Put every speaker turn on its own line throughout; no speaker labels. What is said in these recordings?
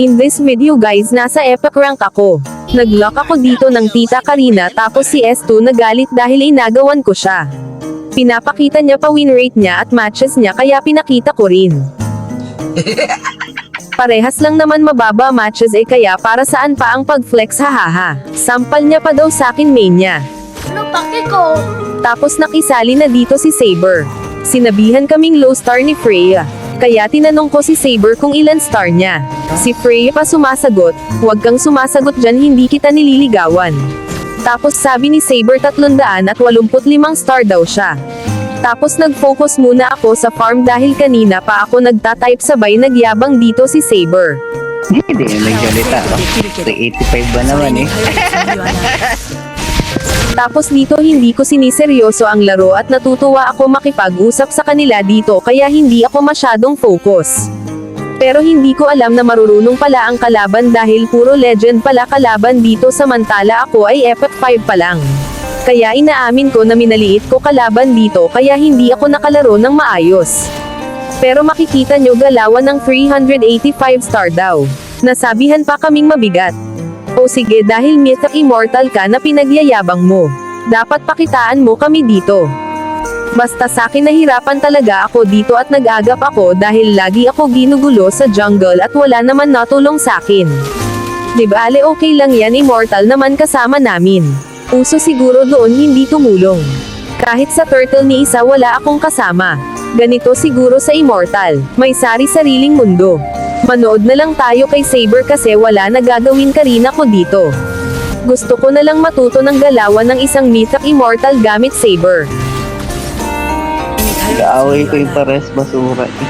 In this video guys, nasa epic rank ako. Nag-lock ako dito ng Tita Karina tapos si S2 nagalit dahil inagawan ko siya. Pinapakita niya pa win rate niya at matches niya kaya pinakita ko rin. Parehas lang naman mababa matches kaya para saan pa ang pag-flex hahaha. Sampal niya pa daw sakin main niya.
Ano pake ko?
Tapos nakisali na dito si Saber. Sinabihan kaming low star ni Freya. Kaya tinanong ko si Saber kung ilan star niya. Si Freya pa sumasagot, "Huwag kang sumasagot dyan, hindi kita nililigawan." Tapos sabi ni Saber 385 star daw siya. Tapos nag-focus muna ako sa farm dahil kanina pa ako nagtatype sabay nagyabang dito si Saber.
Hindi, naggalita ako. 385 ba naman eh?
Tapos dito hindi ko siniseryoso ang laro at natutuwa ako makipag-usap sa kanila dito kaya hindi ako masyadong focus. Pero hindi ko alam na marurunong pala ang kalaban dahil puro legend pala kalaban dito samantala ako ay epic 5 pa lang. Kaya inaamin ko na minaliit ko kalaban dito kaya hindi ako nakalaro ng maayos. Pero makikita nyo galawan ng 385 star daw. Nasabihan pa kaming mabigat. O sige dahil mythic immortal ka na pinagyayabang mo. Dapat pakitaan mo kami dito. Basta sakin nahirapan talaga ako dito at nag-agap ako dahil lagi ako ginugulo sa jungle at wala naman natulong sakin. Dibale okay lang yan immortal naman kasama namin. Uso siguro doon hindi tumulong. Kahit sa turtle ni isa wala akong kasama. Ganito siguro sa immortal, may sari-sariling mundo. Manood na lang tayo kay Saber kasi wala na gagawin Karina ko dito. Gusto ko na lang matuto ng galawan ng isang mythic immortal gamit Saber.
Kaaway ko yung pares basura eh.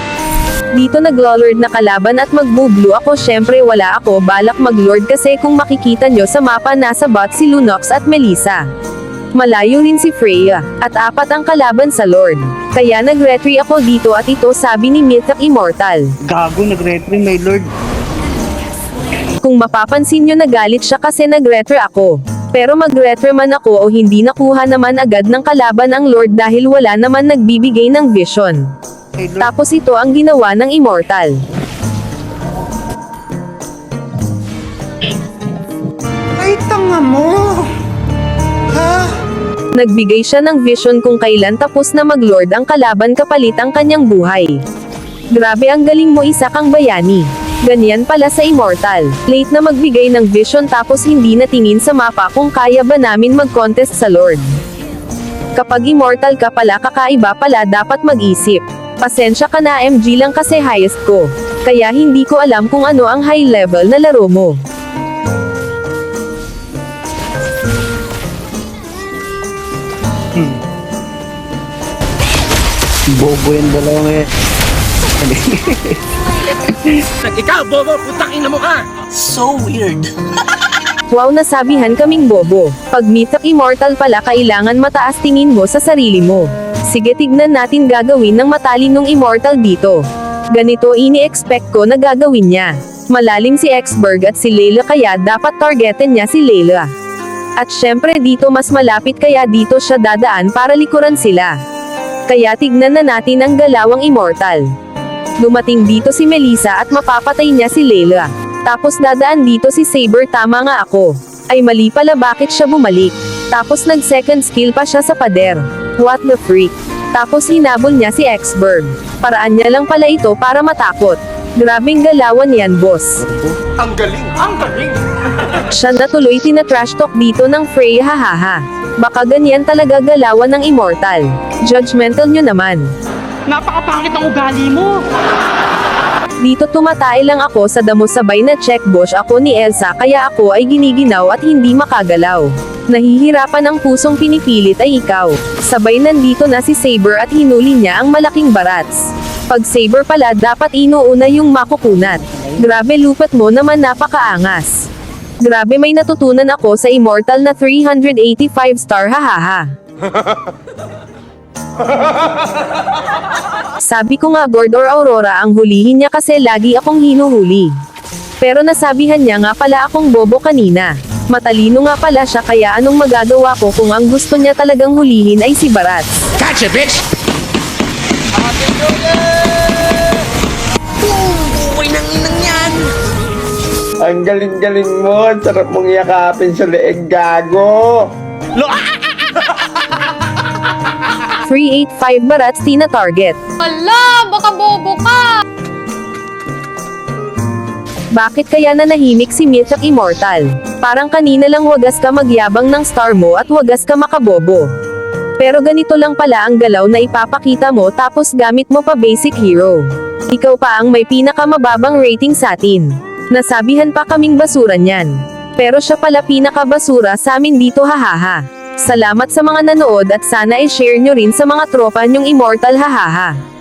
Dito nag-lord na kalaban at mag-blue ako syempre wala ako balak mag-lord kasi kung makikita nyo sa mapa nasa bot si Lunox at Melissa. Malayo rin si Freya, at 4 ang kalaban sa Lord. Kaya nag-retry ako dito at ito sabi ni Mythic Immortal.
Gago, nag-retry my lord.
Kung mapapansin nyo nagalit siya kasi nag-retry ako. Pero mag-retry man ako o hindi nakuha naman agad ng kalaban ang Lord dahil wala naman nagbibigay ng vision.
My lord.
Tapos ito ang ginawa ng Immortal.
Ay, tanga mo! Ha?
Nagbigay siya ng vision kung kailan tapos na mag-lord ang kalaban kapalit ang kanyang buhay. Grabe ang galing mo isa kang bayani. Ganyan pala sa Immortal. Late na magbigay ng vision tapos hindi natingin sa mapa kung kaya ba namin mag-contest sa Lord. Kapag Immortal ka pala kakaiba pala dapat mag-isip. Pasensya ka na MG lang kasi highest ko. Kaya hindi ko alam kung ano ang high level na laro mo.
Bobo yung dalawa eh.
Ikaw, bobo, putang ina mo ka!
So weird.
Wow, nasabihan kaming bobo. Pag mythic immortal pala kailangan mataas tingin mo sa sarili mo. Sige tignan natin gagawin ng matalinong immortal dito. Ganito ini-expect ko na gagawin niya. Malalim si Xberg at si Layla kaya dapat targetin niya si Layla. At syempre dito mas malapit kaya dito siya dadaan para likuran sila. Kaya tignan na natin ang galawang immortal. Dumating dito si Melissa at mapapatay niya si Layla. Tapos dadaan dito si Saber tama nga ako. Ay mali pala bakit siya bumalik. Tapos nag second skill pa siya sa pader. What the freak. Tapos hinabol niya si Xberg. Paraan niya lang pala ito para matakot. Grabing galawan yan boss.
Ang galing! Ang galing!
Siya na tuloy tina-trash talk dito ng Freya hahaha. Baka ganyan talaga galawan ng immortal. Judgmental nyo naman.
Napakapangit ng ugali mo!
Dito tumatay lang ako sa damo sabay na check bush ako ni Elsa kaya ako ay giniginaw at hindi makagalaw. Nahihirapan ang pusong pinipilit ay ikaw. Sabay nandito na si Saber at hinuli niya ang malaking barats. Pag Saber pala dapat inuuna yung makukunat. Grabe lupat mo naman napakaangas. Grabe may natutunan ako sa Immortal na 385 star hahaha. Sabi ko nga Gord or Aurora ang hulihin niya kasi lagi akong hinuhuli. Pero nasabihan niya nga pala akong bobo kanina. Matalino nga pala siya kaya anong magagawa ko kung ang gusto niya talagang hulihin ay si Barats.
Gotcha, bitch!
Buhay ng inang yan!
Ang galing-galing mo. Ang sarap mong yakapin sa leeg, gago.
385 Barats Tina target.
Hala, baka bobo ka!
Bakit kaya nanahimik si Mitch at Immortal? Parang kanina lang wagas ka magyabang ng star mo at wagas ka makabobo. Pero ganito lang pala ang galaw na ipapakita mo tapos gamit mo pa basic hero. Ikaw pa ang may pinakamababang rating sa atin. Nasabihan pa kaming basura niyan. Pero siya pala pinakabasura sa amin dito, hahaha. Salamat sa mga nanood at sana i-share nyo rin sa mga tropa nyong Immortal, hahaha.